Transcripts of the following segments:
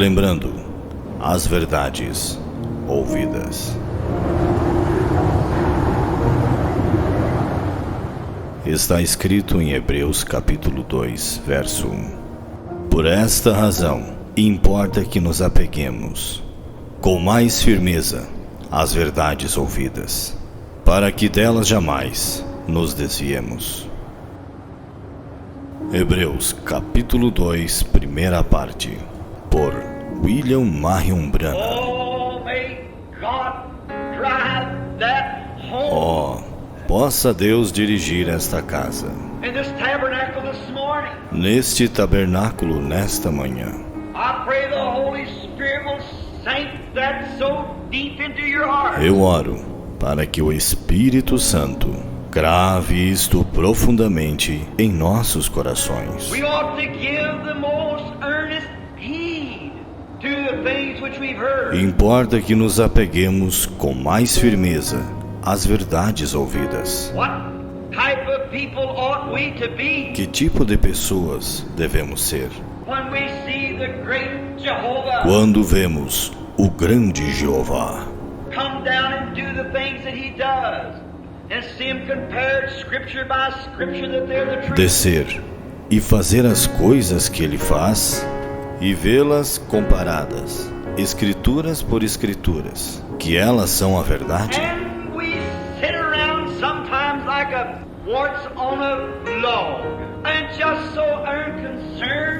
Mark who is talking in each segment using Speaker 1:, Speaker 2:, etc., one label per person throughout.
Speaker 1: relembrando as verdades ouvidas. Está escrito em Hebreus capítulo 2, verso 1. Por esta razão, importa que nos apeguemos com mais firmeza às verdades ouvidas, para que delas jamais nos desviemos. Hebreus capítulo 2, primeira parte, por William Marion Branham. Possa Deus dirigir esta casa, neste tabernáculo nesta manhã. Eu oro para que o Espírito Santo grave isto profundamente em nossos corações. Importa que nos apeguemos com mais firmeza às verdades ouvidas. Que tipo de pessoas devemos ser? Quando vemos o grande Jeová descer e fazer as coisas que ele faz e vê-las comparadas, escrituras por escrituras, que elas são a verdade?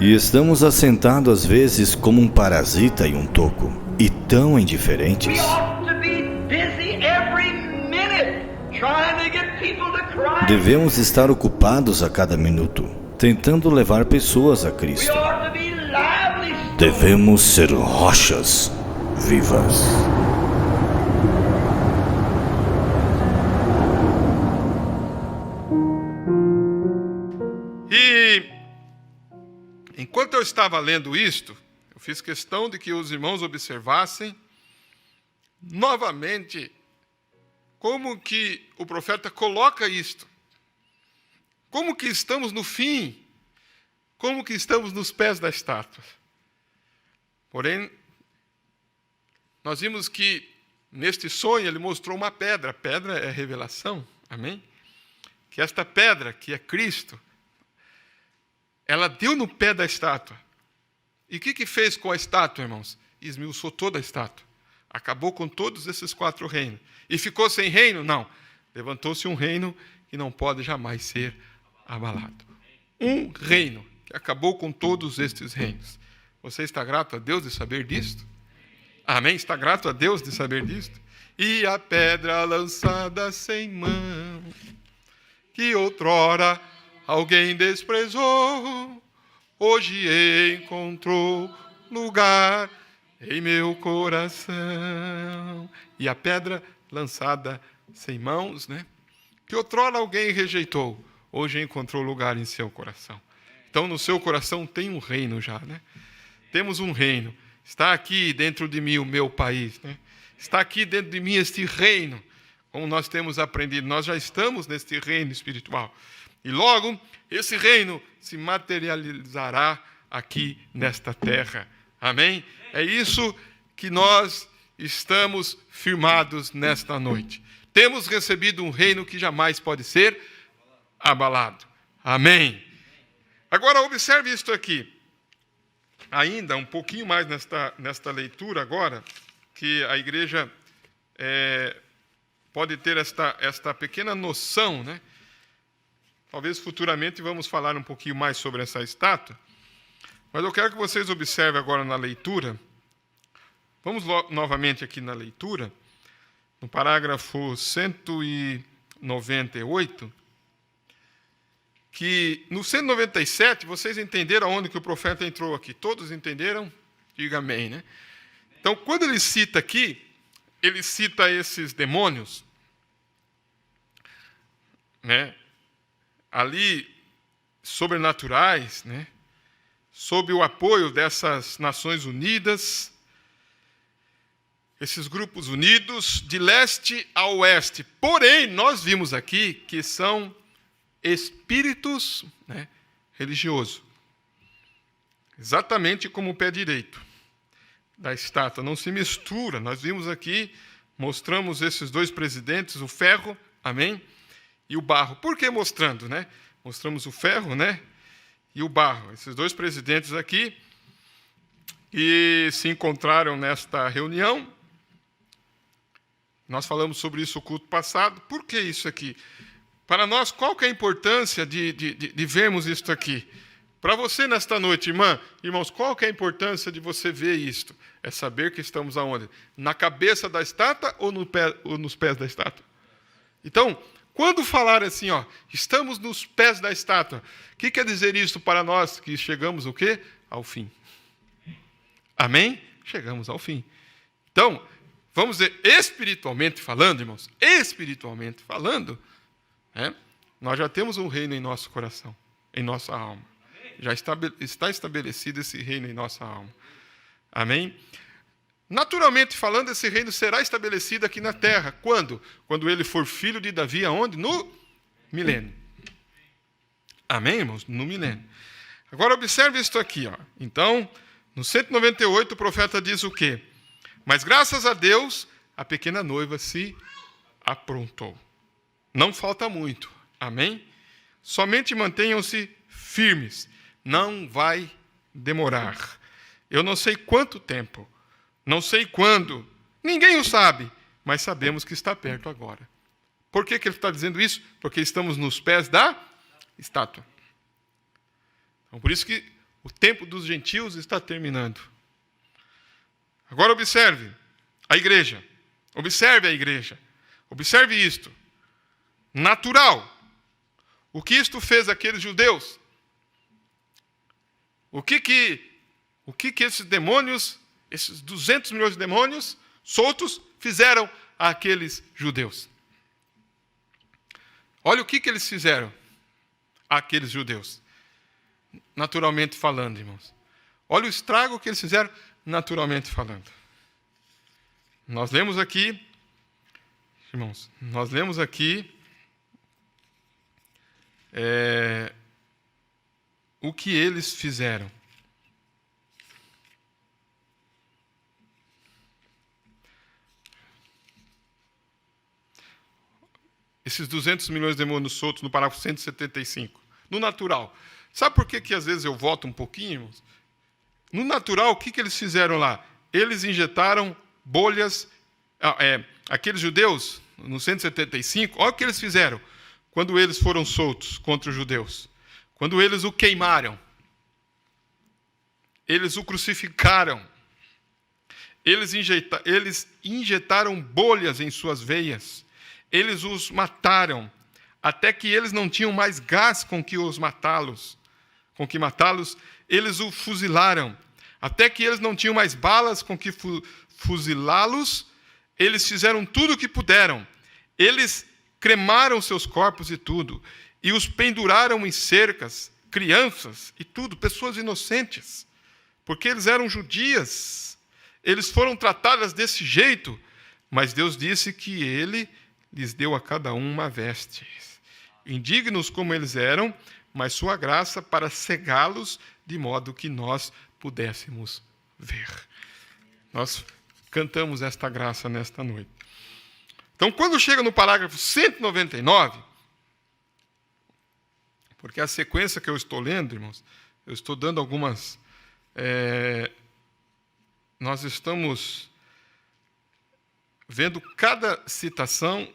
Speaker 1: E estamos assentados às vezes como um parasita em um toco, e tão indiferentes. Devemos estar ocupados a cada minuto, tentando levar pessoas a Cristo. Devemos ser rochas vivas.
Speaker 2: Enquanto eu estava lendo isto, eu fiz questão de que os irmãos observassem novamente como que o profeta coloca isto. Como que estamos no fim, como que estamos nos pés da estátua. Porém, nós vimos que neste sonho ele mostrou uma pedra. A pedra é revelação, amém? Que esta pedra, que é Cristo, ela deu no pé da estátua. E o que fez com a estátua, irmãos? Esmiuçou toda a estátua. Acabou com todos esses 4 reinos. E ficou sem reino? Não. Levantou-se um reino que não pode jamais ser abalado. Um reino que acabou com todos estes reinos. Você está grato a Deus de saber disto? Amém? Está grato a Deus de saber disto? E a pedra lançada sem mão, que outrora alguém desprezou, hoje encontrou lugar em meu coração. E a pedra lançada sem mãos, que outrora alguém rejeitou, hoje encontrou lugar em seu coração. Então, no seu coração tem um reino já, Temos um reino. Está aqui dentro de mim o meu país, Está aqui dentro de mim este reino. Como nós temos aprendido, nós já estamos neste reino espiritual. E logo, esse reino se materializará aqui nesta terra. Amém? É isso que nós estamos firmados nesta noite. Temos recebido um reino que jamais pode ser abalado. Amém? Agora, observe isto aqui. Ainda um pouquinho mais nesta leitura agora, que a igreja pode ter esta pequena noção, Talvez futuramente vamos falar um pouquinho mais sobre essa estátua. Mas eu quero que vocês observem agora na leitura. Vamos novamente aqui na leitura, no parágrafo 198, que no 197, vocês entenderam aonde que o profeta entrou aqui? Todos entenderam? Diga amém, Então, quando ele cita aqui, ele cita esses demônios, ali, sobrenaturais, sob o apoio dessas Nações Unidas, esses grupos unidos de leste a oeste. Porém, nós vimos aqui que são espíritos religiosos, exatamente como o pé direito. da estátua, não se mistura. Nós vimos aqui, mostramos esses dois presidentes, o ferro, amém? E o barro. Por que mostrando, né? Mostramos o ferro, né? E o barro. Esses dois presidentes aqui, e se encontraram nesta reunião. Nós falamos sobre isso no culto passado. Por que isso aqui? Para nós, qual que é a importância de vermos isto aqui? Para você nesta noite, irmãos, qual que é a importância de você ver isto? É saber que estamos aonde? Na cabeça da estátua ou nos pés da estátua? Então, quando falar assim, estamos nos pés da estátua, o que quer dizer isso para nós que chegamos o quê? Ao fim. Amém? Chegamos ao fim. Então, vamos dizer, espiritualmente falando, irmãos, espiritualmente falando, nós já temos um reino em nosso coração, em nossa alma. Já está estabelecido esse reino em nossa alma. Amém? Naturalmente falando, esse reino será estabelecido aqui na terra. Quando? Quando ele for filho de Davi, aonde? No milênio. Amém, irmãos? No milênio. Agora observe isto aqui. Então, no 198, o profeta diz o quê? Mas graças a Deus, a pequena noiva se aprontou. Não falta muito. Amém? Somente mantenham-se firmes. Não vai demorar. Eu não sei quanto tempo, não sei quando, ninguém o sabe, mas sabemos que está perto agora. Por que ele está dizendo isso? Porque estamos nos pés da estátua. Então, por isso que o tempo dos gentios está terminando. Agora observe a igreja. Observe a igreja. Observe isto. Natural. O que isto fez àqueles judeus? O que esses demônios, esses 200 milhões de demônios soltos, fizeram àqueles judeus? Olha o que eles fizeram àqueles judeus. Naturalmente falando, irmãos. Olha o estrago que eles fizeram, naturalmente falando. Nós lemos aqui, irmãos, o que eles fizeram. Esses 200 milhões de demônios soltos no parágrafo 175. No natural. Sabe por que às vezes eu volto um pouquinho, irmãos? No natural, o que eles fizeram lá? Eles injetaram bolhas. Aqueles judeus, no 175, olha o que eles fizeram quando eles foram soltos contra os judeus. Quando eles o queimaram, eles o crucificaram, eles injetaram bolhas em suas veias, eles os mataram, até que eles não tinham mais gás com que matá-los, eles o fuzilaram, até que eles não tinham mais balas com que fuzilá-los, eles fizeram tudo o que puderam, eles cremaram seus corpos e tudo, e os penduraram em cercas, crianças e tudo, pessoas inocentes, porque eles eram judias, eles foram tratadas desse jeito, mas Deus disse que Ele lhes deu a cada um uma veste, indignos como eles eram, mas sua graça para cegá-los de modo que nós pudéssemos ver. Nós cantamos esta graça nesta noite. Então, quando chega no parágrafo 199, porque a sequência que eu estou lendo, irmãos, eu estou dando algumas... nós estamos vendo cada citação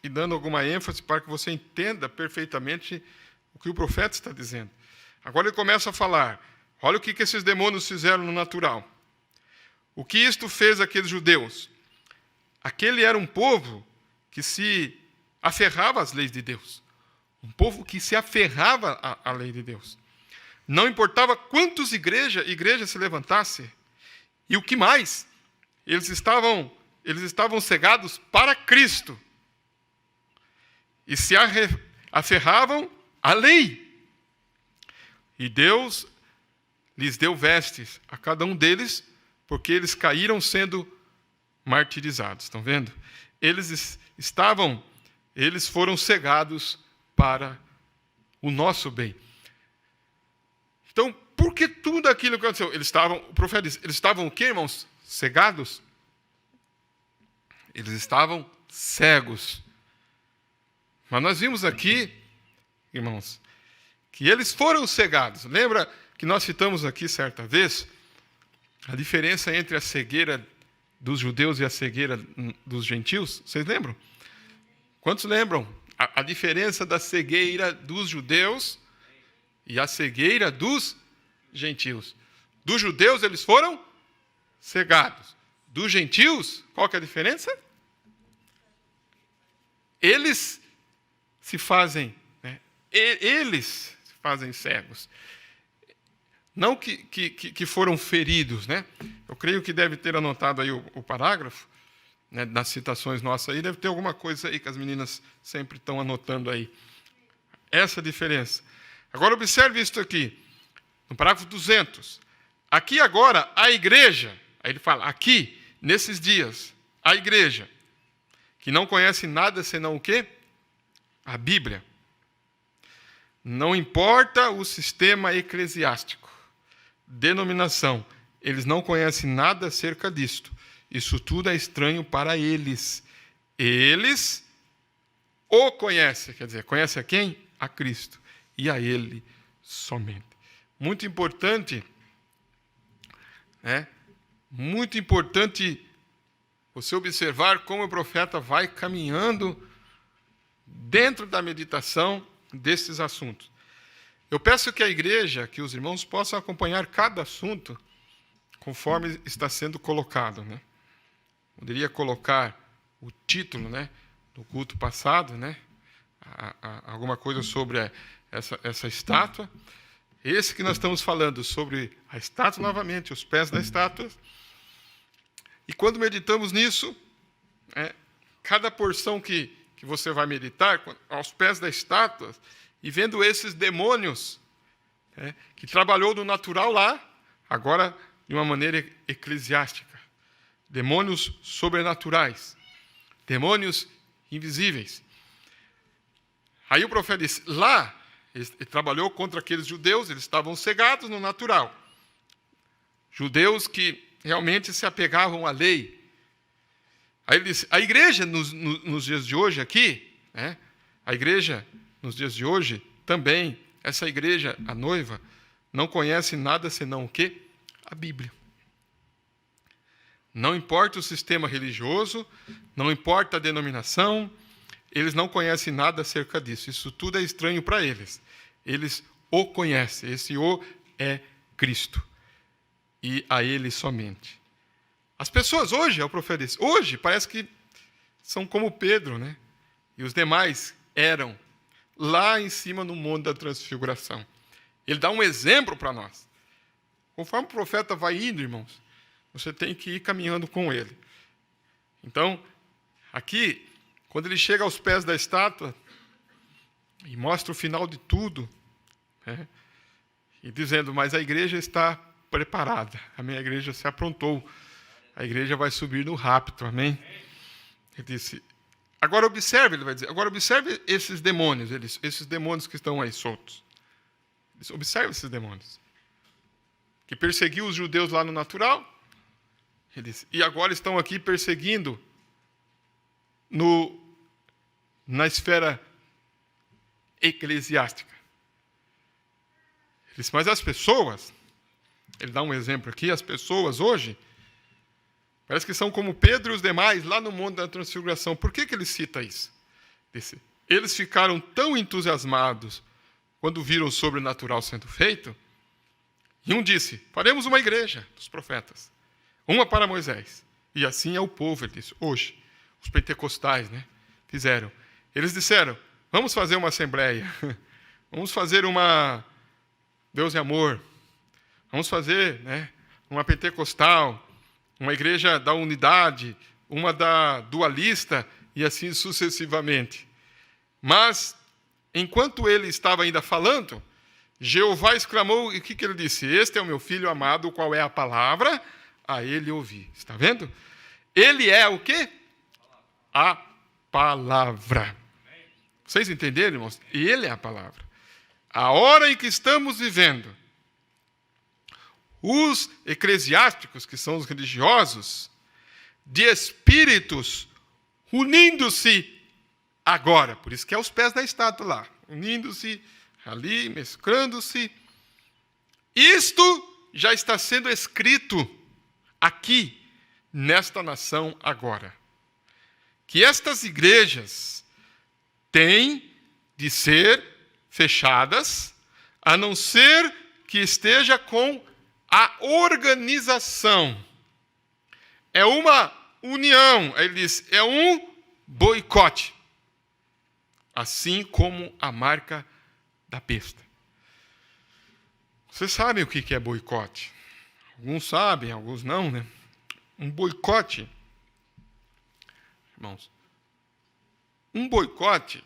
Speaker 2: e dando alguma ênfase para que você entenda perfeitamente o que o profeta está dizendo. Agora ele começa a falar, olha o que esses demônios fizeram no natural. O que isto fez àqueles judeus? Aquele era um povo que se aferrava às leis de Deus. Um povo que se aferrava à lei de Deus. Não importava quantas igrejas se levantassem. E o que mais? Eles estavam cegados para Cristo. E se aferravam à lei. E Deus lhes deu vestes a cada um deles, porque eles caíram sendo martirizados. Estão vendo? Eles foram cegados para o nosso bem. Então, por que tudo aquilo que aconteceu? O profeta diz, eles estavam o quê, irmãos? Cegados? Eles estavam cegos. Mas nós vimos aqui, irmãos, que eles foram cegados. Lembra que nós citamos aqui certa vez a diferença entre a cegueira dos judeus e a cegueira dos gentios? Vocês lembram? Quantos lembram? A diferença da cegueira dos judeus e a cegueira dos gentios. Dos judeus eles foram cegados. Dos gentios, qual que é a diferença? Eles se fazem, eles se fazem cegos. Não que foram feridos, né? Eu creio que deve ter anotado aí o parágrafo, né, nas citações nossas aí, deve ter alguma coisa aí que as meninas sempre estão anotando aí. Essa diferença. Agora observe isso aqui, no parágrafo 200. Aqui agora, a igreja, aí ele fala, aqui, nesses dias, a igreja, que não conhece nada senão o quê? A Bíblia. Não importa o sistema eclesiástico, denominação, eles não conhecem nada acerca disto. Isso tudo é estranho para eles. Eles o conhecem, quer dizer, conhece a quem? A Cristo. E a Ele somente. Muito importante, né? Muito importante você observar como o profeta vai caminhando dentro da meditação desses assuntos. Eu peço que a igreja, que os irmãos possam acompanhar cada assunto conforme está sendo colocado, né? Poderia colocar o título, né, do culto passado, né? Alguma coisa sobre essa estátua. Esse que nós estamos falando sobre a estátua novamente, os pés da estátua. E quando meditamos nisso, cada porção que você vai meditar, aos pés da estátua, e vendo esses demônios, que trabalhou do natural lá, agora de uma maneira eclesiástica. Demônios sobrenaturais, demônios invisíveis. Aí o profeta diz, lá, ele trabalhou contra aqueles judeus, eles estavam cegados no natural. Judeus que realmente se apegavam à lei. Aí ele disse, a igreja nos dias de hoje aqui, a igreja nos dias de hoje também, essa igreja, a noiva, não conhece nada senão o quê? A Bíblia. Não importa o sistema religioso, não importa a denominação, eles não conhecem nada acerca disso. Isso tudo é estranho para eles. Eles o conhecem. Esse o é Cristo. E a Ele somente. As pessoas hoje, o profeta diz, hoje parece que são como Pedro, né? E os demais eram lá em cima no Monte da Transfiguração. Ele dá um exemplo para nós. Conforme o profeta vai indo, irmãos, você tem que ir caminhando com ele. Então, aqui, quando ele chega aos pés da estátua e mostra o final de tudo, e dizendo, mas a igreja está preparada, a minha igreja se aprontou, a igreja vai subir no rapto, amém? Ele disse, agora observe, ele vai dizer, agora observe esses demônios, esses demônios que estão aí soltos. Observe esses demônios. Que perseguiu os judeus lá no natural, ele disse, e agora estão aqui perseguindo na esfera eclesiástica. Ele disse, mas as pessoas, ele dá um exemplo aqui, as pessoas hoje, parece que são como Pedro e os demais lá no Monte da Transfiguração. Por que ele cita isso? Disse, eles ficaram tão entusiasmados quando viram o sobrenatural sendo feito, e um disse, faremos uma igreja dos profetas, uma para Moisés. E assim é o povo, ele disse, hoje. Os pentecostais, né, fizeram. Eles disseram, vamos fazer uma assembleia, vamos fazer uma Deus e Amor, vamos fazer, né, uma pentecostal, uma igreja da unidade, uma da dualista, e assim sucessivamente. Mas, enquanto ele estava ainda falando, Jeová exclamou, e o que ele disse? Este é o meu filho amado, o qual é a palavra, a ele ouvi. Está vendo? Ele é o quê? A palavra. Vocês entenderam, irmãos? Ele é a palavra. A hora em que estamos vivendo, os eclesiásticos, que são os religiosos, de espíritos unindo-se agora. Por isso que é os pés da estátua lá, unindo-se ali, mesclando-se. Isto já está sendo escrito aqui, nesta nação agora. Que estas igrejas têm de ser fechadas, a não ser que esteja com a organização. É uma união, ele diz, é um boicote. Assim como a marca da besta. Vocês sabem o que é boicote? Alguns sabem, alguns não, né? Um boicote, irmãos, um boicote,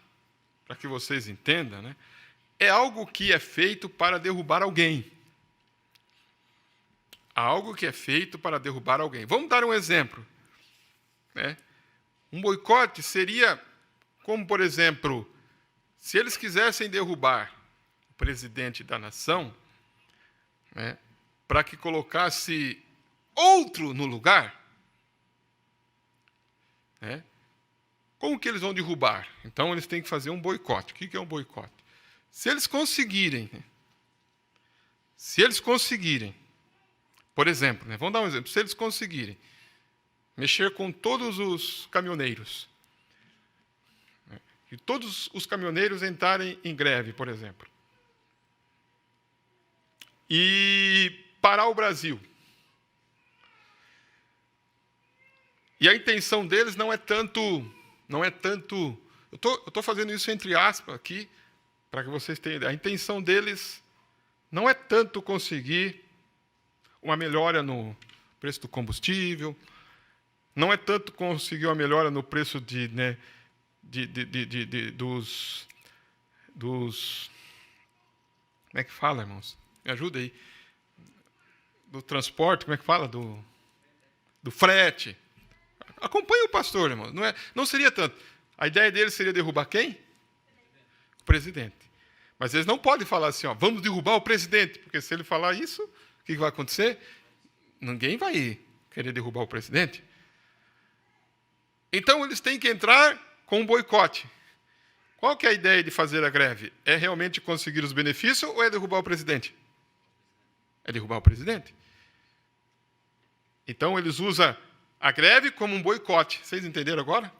Speaker 2: para que vocês entendam, né? É algo que é feito para derrubar alguém. Algo que é feito para derrubar alguém. Vamos dar um exemplo. Né? Um boicote seria como, por exemplo, se eles quisessem derrubar o presidente da nação, né, para que colocasse outro no lugar, né, como que eles vão derrubar? Então, eles têm que fazer um boicote. O que é um boicote? Se eles conseguirem, por exemplo, né, vamos dar um exemplo, se eles conseguirem mexer com todos os caminhoneiros, né, e todos os caminhoneiros entrarem em greve, por exemplo, e parar o Brasil. E a intenção deles não é tanto, eu estou fazendo isso entre aspas aqui, para que vocês tenham ideia. A intenção deles não é tanto conseguir uma melhora no preço do combustível, não é tanto conseguir uma melhora no preço dos como é que fala, irmãos? Me ajuda aí. Do transporte, como é que fala? Do frete. Acompanhe o pastor, irmão. Não seria tanto. A ideia deles seria derrubar quem? O presidente. Mas eles não podem falar assim, ó, vamos derrubar o presidente, porque se ele falar isso, o que vai acontecer? Ninguém vai querer derrubar o presidente. Então, eles têm que entrar com um boicote. Qual que é a ideia de fazer a greve? É realmente conseguir os benefícios ou é derrubar o presidente? É derrubar o presidente. Então, eles usam a greve como um boicote. Vocês entenderam agora?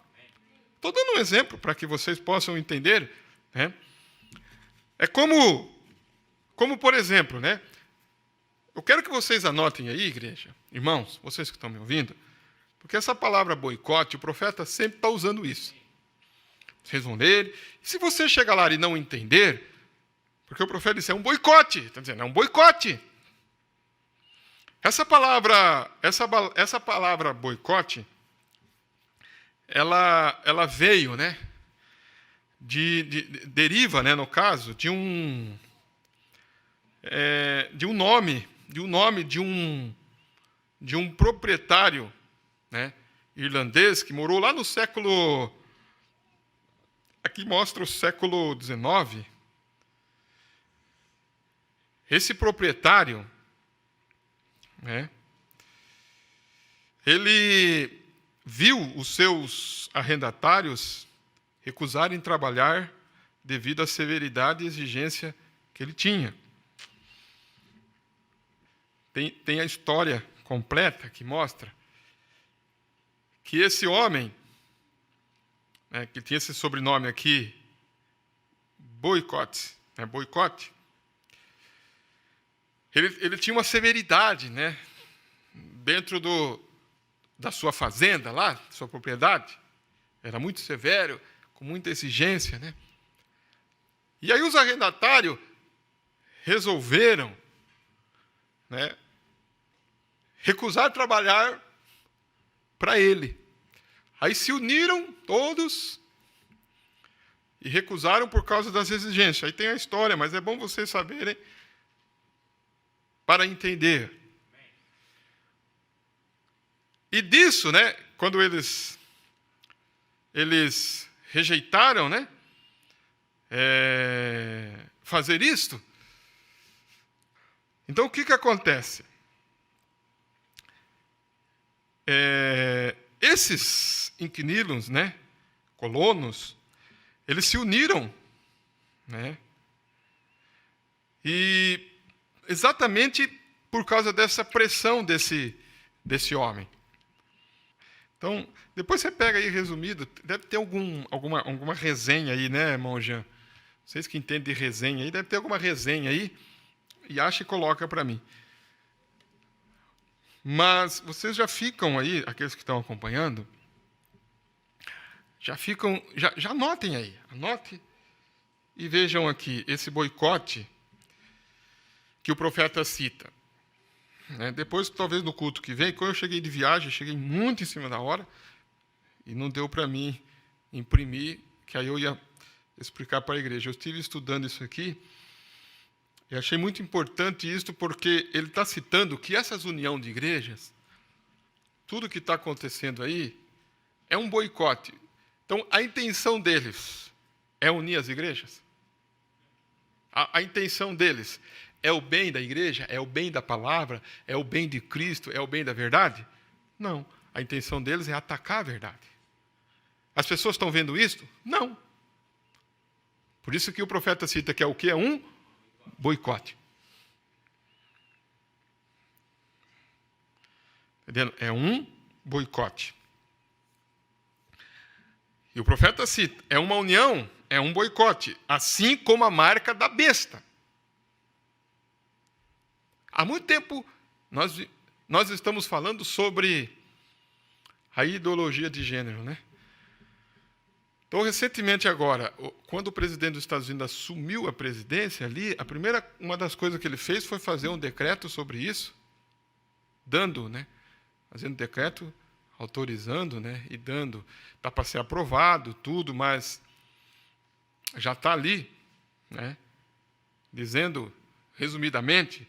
Speaker 2: Estou dando um exemplo para que vocês possam entender. Né? É como, por exemplo, né? Eu quero que vocês anotem aí, igreja, irmãos, vocês que estão me ouvindo, porque essa palavra boicote, o profeta sempre está usando isso. Vocês vão ler. E se você chegar lá e não entender, porque o profeta disse, é um boicote. Está dizendo, é um boicote. Essa palavra boicote, ela veio, né? Deriva, né, no caso, de um nome de um proprietário, né, irlandês que morou lá no século, aqui mostra o século XIX. Esse proprietário, né, ele viu os seus arrendatários recusarem trabalhar devido à severidade e exigência que ele tinha. Tem a história completa que mostra que esse homem, né, que tinha esse sobrenome aqui, Boicote, ele tinha uma severidade, né, dentro da sua fazenda lá, sua propriedade. Era muito severo, com muita exigência, né? E aí os arrendatários resolveram, né, recusar trabalhar para ele. Aí se uniram todos e recusaram por causa das exigências. Aí tem a história, mas é bom vocês saberem para entender. E disso, né, quando eles rejeitaram, né, fazer isto, então o que acontece? Esses inquilinos, né, colonos, eles se uniram, né, e exatamente por causa dessa pressão desse homem. Então, depois você pega aí resumido, deve ter alguma resenha aí, né, irmão Jean? Vocês que entendem de resenha aí, deve ter alguma resenha aí, e acha e coloca para mim. Mas vocês já ficam aí, aqueles que estão acompanhando, já anotem aí, anote e vejam aqui esse boicote que o profeta cita. Depois, talvez no culto que vem, quando eu cheguei de viagem, cheguei muito em cima da hora e não deu para mim imprimir, que aí eu ia explicar para a igreja. Eu estive estudando isso aqui e achei muito importante isso, porque ele está citando que essas uniões de igrejas, tudo que está acontecendo aí, é um boicote. Então, a intenção deles é unir as igrejas? A intenção deles é o bem da igreja? É o bem da palavra? É o bem de Cristo? É o bem da verdade? Não. A intenção deles é atacar a verdade. As pessoas estão vendo isso? Não. Por isso que o profeta cita que é o quê? É um boicote. Entendendo? É um boicote. E o profeta cita, é uma união, é um boicote, assim como a marca da besta. Há muito tempo nós estamos falando sobre a ideologia de gênero, né? Então, recentemente agora, quando o presidente dos Estados Unidos assumiu a presidência ali, uma das coisas que ele fez foi fazer um decreto sobre isso, fazendo decreto, autorizando, e dando, está para ser aprovado, tudo, mas já está ali, dizendo, resumidamente,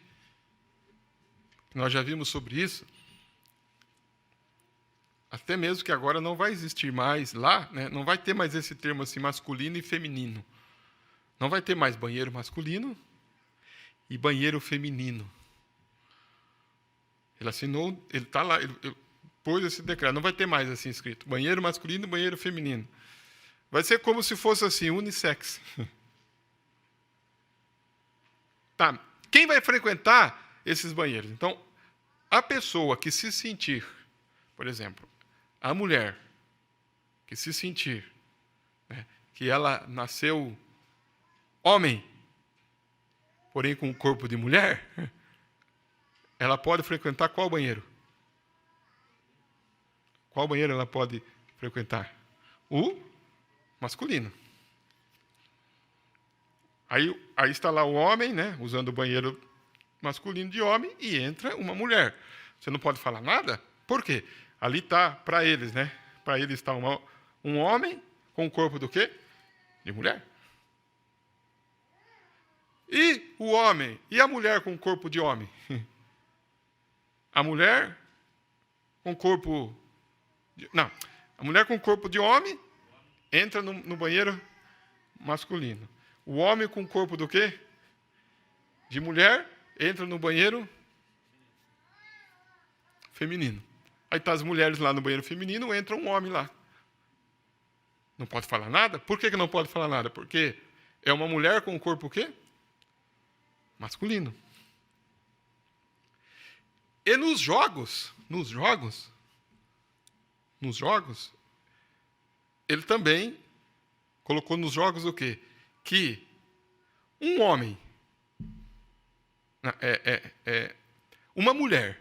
Speaker 2: nós já vimos sobre isso, até mesmo que agora não vai existir mais lá, não vai ter mais esse termo assim, masculino e feminino. Não vai ter mais banheiro masculino e banheiro feminino. Ele assinou, ele está lá, ele pôs esse decreto, não vai ter mais assim escrito, banheiro masculino e banheiro feminino. Vai ser como se fosse assim, unissex. Tá, quem vai frequentar esses banheiros? Então, a pessoa que se sentir, por exemplo, a mulher que se sentir que ela nasceu homem, porém com o corpo de mulher, ela pode frequentar qual banheiro? Qual banheiro ela pode frequentar? O masculino. Aí está lá o homem, usando o banheiro masculino de homem, e entra uma mulher. Você não pode falar nada? Por quê? Ali está, para eles, Para eles está um homem com o corpo do quê? De mulher. E o homem? E a mulher com o corpo de homem? A mulher com o corpo... Não, a mulher com o corpo de homem entra no banheiro masculino. O homem com o corpo do quê? De mulher entra no banheiro feminino. Aí tá as mulheres lá no banheiro feminino, entra um homem lá. Não pode falar nada? Por que não pode falar nada? Porque é uma mulher com o corpo o quê? Masculino. E nos jogos, ele também colocou nos jogos o quê? Que um homem, uma mulher,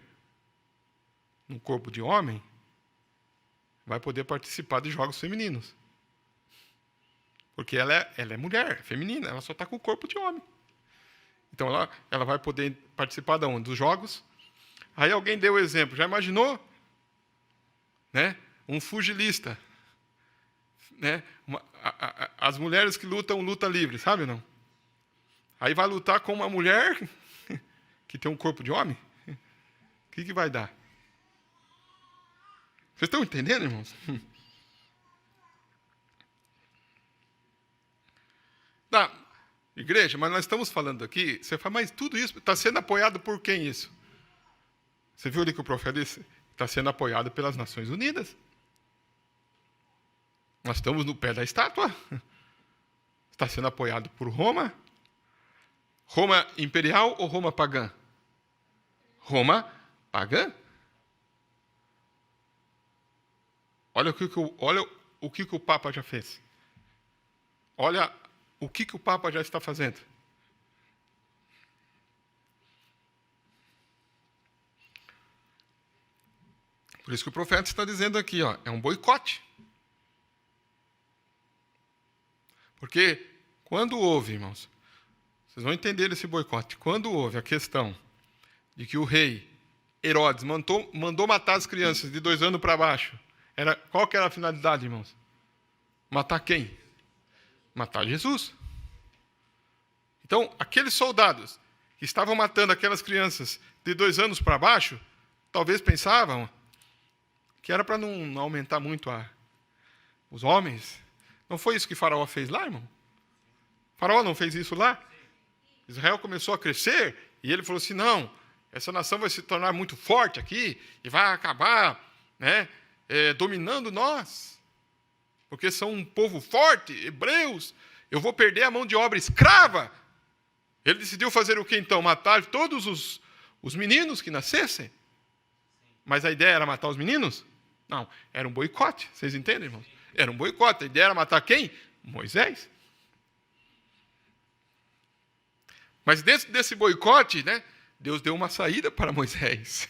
Speaker 2: no corpo de homem, vai poder participar de jogos femininos. Porque ela é mulher, feminina, ela só está com o corpo de homem. Então, ela vai poder participar de onde? Dos jogos. Aí alguém deu o exemplo, já imaginou? Um pugilista. As mulheres que lutam luta livre, sabe ou não? Aí vai lutar com uma mulher que tem um corpo de homem? O que vai dar? Vocês estão entendendo, irmãos? Tá, igreja, mas nós estamos falando aqui, você fala, mas tudo isso está sendo apoiado por quem isso? Você viu ali que o profeta disse? está sendo apoiado pelas Nações Unidas. Nós estamos no pé da estátua. Está sendo apoiado por Roma. Roma imperial ou Roma pagã? Roma pagã. Olha o que o Papa já fez. Olha o que o Papa já está fazendo. Por isso que o profeta está dizendo aqui, ó, é um boicote. Porque quando houve, irmãos, vocês vão entender esse boicote, quando houve a questão de que o rei Herodes mandou matar as crianças de 2 anos para baixo, qual que era a finalidade, irmãos? Matar quem? Matar Jesus. Então, aqueles soldados que estavam matando aquelas crianças de 2 anos para baixo, talvez pensavam que era para não aumentar muito os homens. Não foi isso que Faraó fez lá, irmão? Faraó não fez isso lá? Israel começou a crescer e ele falou assim, não, essa nação vai se tornar muito forte aqui e vai acabar, né, dominando nós. Porque são um povo forte, hebreus, eu vou perder a mão de obra escrava. Ele decidiu fazer o que então? Matar todos os meninos que nascessem? Mas a ideia era matar os meninos? Não, era um boicote. Vocês entendem, irmãos? Era um boicote. A ideia era matar quem? Moisés. Mas dentro desse boicote, né, Deus deu uma saída para Moisés.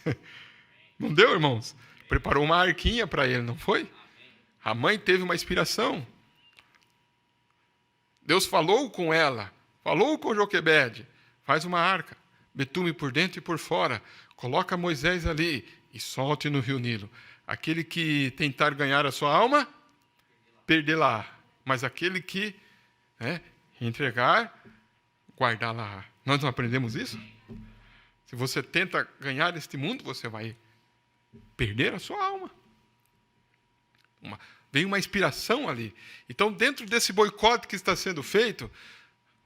Speaker 2: Não deu, irmãos? Preparou uma arquinha para ele, não foi? A mãe teve uma inspiração. Deus falou com ela, falou com Joquebede, faz uma arca, betume por dentro e por fora, coloca Moisés ali e solte no rio Nilo. Aquele que tentar ganhar a sua alma, perdê-la. Mas aquele que entregar, guardá-la. Nós não aprendemos isso? Se você tenta ganhar este mundo, você vai perder a sua alma. Veio uma inspiração ali. Então, dentro desse boicote que está sendo feito,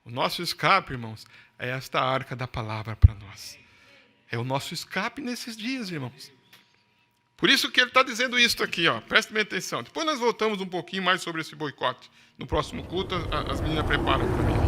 Speaker 2: o nosso escape, irmãos, é esta arca da palavra para nós. É o nosso escape nesses dias, irmãos. Por isso que ele está dizendo isso aqui, ó. Prestem bem atenção. Depois nós voltamos um pouquinho mais sobre esse boicote. No próximo culto, as meninas preparam para mim.